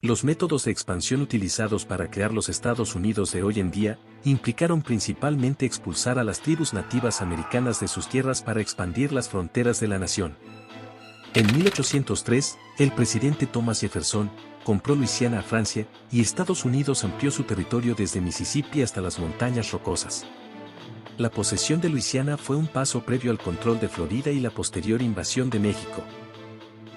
Los métodos de expansión utilizados para crear los Estados Unidos de hoy en día implicaron principalmente expulsar a las tribus nativas americanas de sus tierras para expandir las fronteras de la nación. En 1803, el presidente Thomas Jefferson compró Luisiana a Francia y Estados Unidos amplió su territorio desde Mississippi hasta las montañas rocosas. La posesión de Luisiana fue un paso previo al control de Florida y la posterior invasión de México.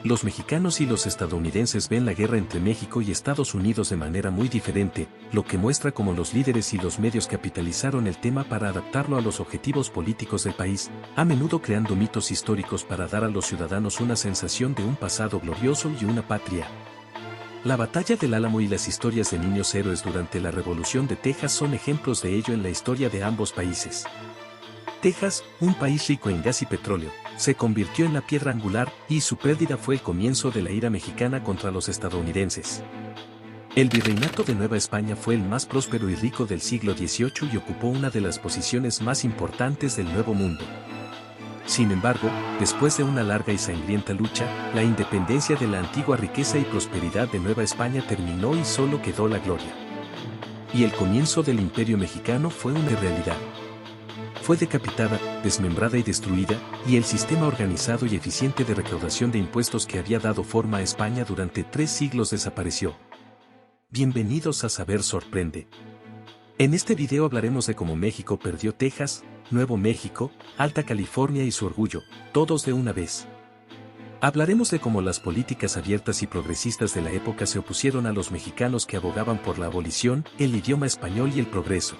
Los mexicanos y los estadounidenses ven la guerra entre México y Estados Unidos de manera muy diferente, lo que muestra cómo los líderes y los medios capitalizaron el tema para adaptarlo a los objetivos políticos del país, a menudo creando mitos históricos para dar a los ciudadanos una sensación de un pasado glorioso y una patria. La batalla del Álamo y las historias de niños héroes durante la Revolución de Texas son ejemplos de ello en la historia de ambos países. Texas, un país rico en gas y petróleo, se convirtió en la piedra angular y su pérdida fue el comienzo de la ira mexicana contra los estadounidenses. El virreinato de Nueva España fue el más próspero y rico del siglo XVIII y ocupó una de las posiciones más importantes del Nuevo Mundo. Sin embargo, después de una larga y sangrienta lucha, la independencia de la antigua riqueza y prosperidad de Nueva España terminó y solo quedó la gloria. Y el comienzo del Imperio Mexicano fue una realidad. Fue decapitada, desmembrada y destruida, y el sistema organizado y eficiente de recaudación de impuestos que había dado forma a España durante 3 siglos desapareció. Bienvenidos a Saber Sorprende. En este video hablaremos de cómo México perdió Texas, Nuevo México, Alta California y su orgullo, todos de una vez. Hablaremos de cómo las políticas abiertas y progresistas de la época se opusieron a los mexicanos que abogaban por la abolición, el idioma español y el progreso.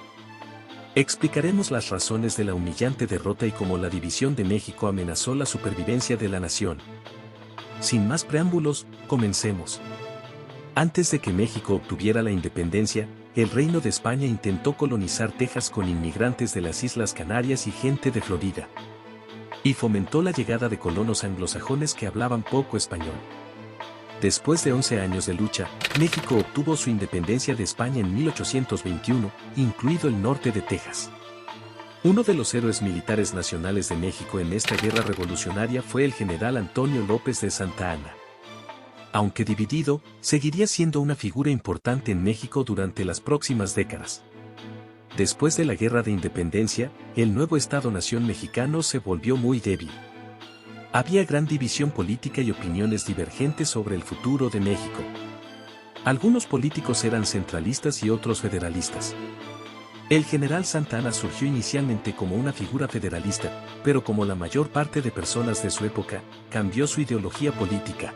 Explicaremos las razones de la humillante derrota y cómo la división de México amenazó la supervivencia de la nación. Sin más preámbulos, comencemos. Antes de que México obtuviera la independencia, el Reino de España intentó colonizar Texas con inmigrantes de las Islas Canarias y gente de Florida. Y fomentó la llegada de colonos anglosajones que hablaban poco español. Después de 11 años de lucha, México obtuvo su independencia de España en 1821, incluido el norte de Texas. Uno de los héroes militares nacionales de México en esta guerra revolucionaria fue el general Antonio López de Santa Anna. Aunque dividido, seguiría siendo una figura importante en México durante las próximas décadas. Después de la Guerra de Independencia, el nuevo Estado-nación mexicano se volvió muy débil. Había gran división política y opiniones divergentes sobre el futuro de México. Algunos políticos eran centralistas y otros federalistas. El general Santa Anna surgió inicialmente como una figura federalista, pero como la mayor parte de personas de su época, cambió su ideología política.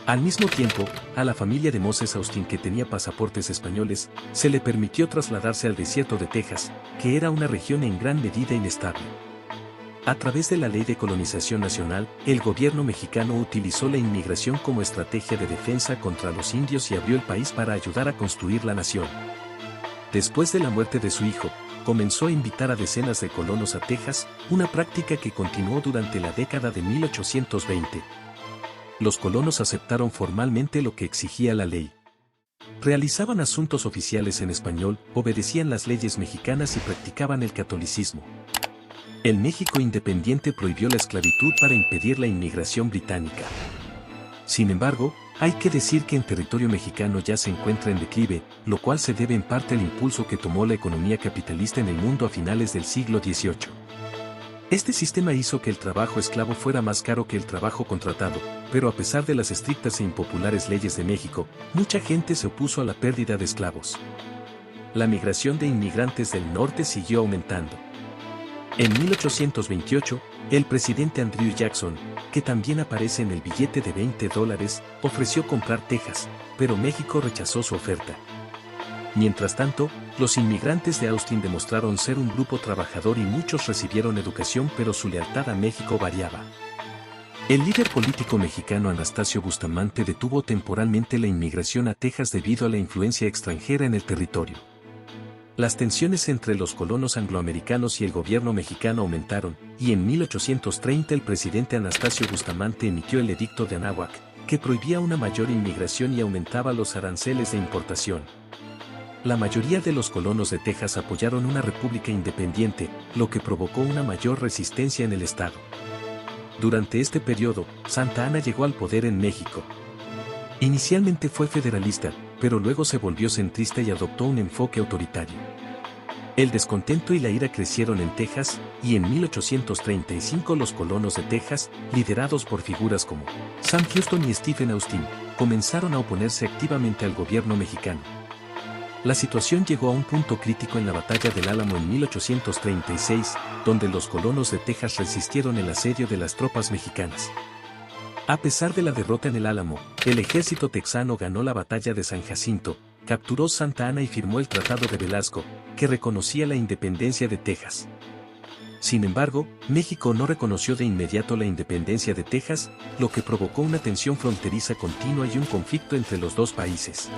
Al mismo tiempo, a la familia de Moses Austin, que tenía pasaportes españoles, se le permitió trasladarse al desierto de Texas, que era una región en gran medida inestable. A través de la Ley de Colonización Nacional, el gobierno mexicano utilizó la inmigración como estrategia de defensa contra los indios y abrió el país para ayudar a construir la nación. Después de la muerte de su hijo, comenzó a invitar a decenas de colonos a Texas, una práctica que continuó durante la década de 1820. Los colonos aceptaron formalmente lo que exigía la ley. Realizaban asuntos oficiales en español, obedecían las leyes mexicanas y practicaban el catolicismo. El México independiente prohibió la esclavitud para impedir la inmigración británica. Sin embargo, hay que decir que en territorio mexicano ya se encuentra en declive, lo cual se debe en parte al impulso que tomó la economía capitalista en el mundo a finales del siglo XVIII. Este sistema hizo que el trabajo esclavo fuera más caro que el trabajo contratado, pero a pesar de las estrictas e impopulares leyes de México, mucha gente se opuso a la pérdida de esclavos. La migración de inmigrantes del norte siguió aumentando. En 1828, el presidente Andrew Jackson, que también aparece en el billete de $20, ofreció comprar Texas, pero México rechazó su oferta. Mientras tanto, los inmigrantes de Austin demostraron ser un grupo trabajador y muchos recibieron educación, pero su lealtad a México variaba. El líder político mexicano Anastasio Bustamante detuvo temporalmente la inmigración a Texas debido a la influencia extranjera en el territorio. Las tensiones entre los colonos angloamericanos y el gobierno mexicano aumentaron, y en 1830 el presidente Anastasio Bustamante emitió el Edicto de Anáhuac, que prohibía una mayor inmigración y aumentaba los aranceles de importación. La mayoría de los colonos de Texas apoyaron una república independiente, lo que provocó una mayor resistencia en el estado. Durante este periodo, Santa Anna llegó al poder en México. Inicialmente fue federalista, pero luego se volvió centrista y adoptó un enfoque autoritario. El descontento y la ira crecieron en Texas, y en 1835 los colonos de Texas, liderados por figuras como Sam Houston y Stephen Austin, comenzaron a oponerse activamente al gobierno mexicano. La situación llegó a un punto crítico en la Batalla del Álamo en 1836, donde los colonos de Texas resistieron el asedio de las tropas mexicanas. A pesar de la derrota en el Álamo, el ejército texano ganó la Batalla de San Jacinto, capturó Santa Ana y firmó el Tratado de Velasco, que reconocía la independencia de Texas. Sin embargo, México no reconoció de inmediato la independencia de Texas, lo que provocó una tensión fronteriza continua y un conflicto entre los dos países.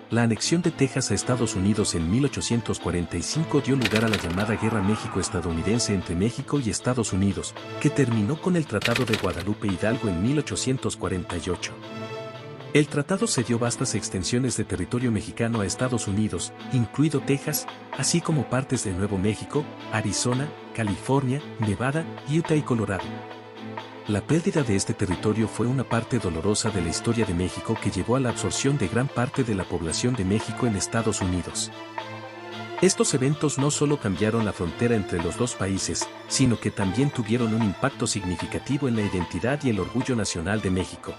La anexión de Texas a Estados Unidos en 1845 dio lugar a la llamada Guerra México-Estadounidense entre México y Estados Unidos, que terminó con el Tratado de Guadalupe Hidalgo en 1848. El tratado cedió vastas extensiones de territorio mexicano a Estados Unidos, incluido Texas, así como partes de Nuevo México, Arizona, California, Nevada, Utah y Colorado. La pérdida de este territorio fue una parte dolorosa de la historia de México que llevó a la absorción de gran parte de la población de México en Estados Unidos. Estos eventos no solo cambiaron la frontera entre los dos países, sino que también tuvieron un impacto significativo en la identidad y el orgullo nacional de México.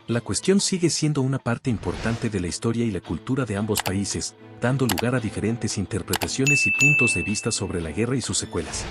La cuestión sigue siendo una parte importante de la historia y la cultura de ambos países, dando lugar a diferentes interpretaciones y puntos de vista sobre la guerra y sus secuelas.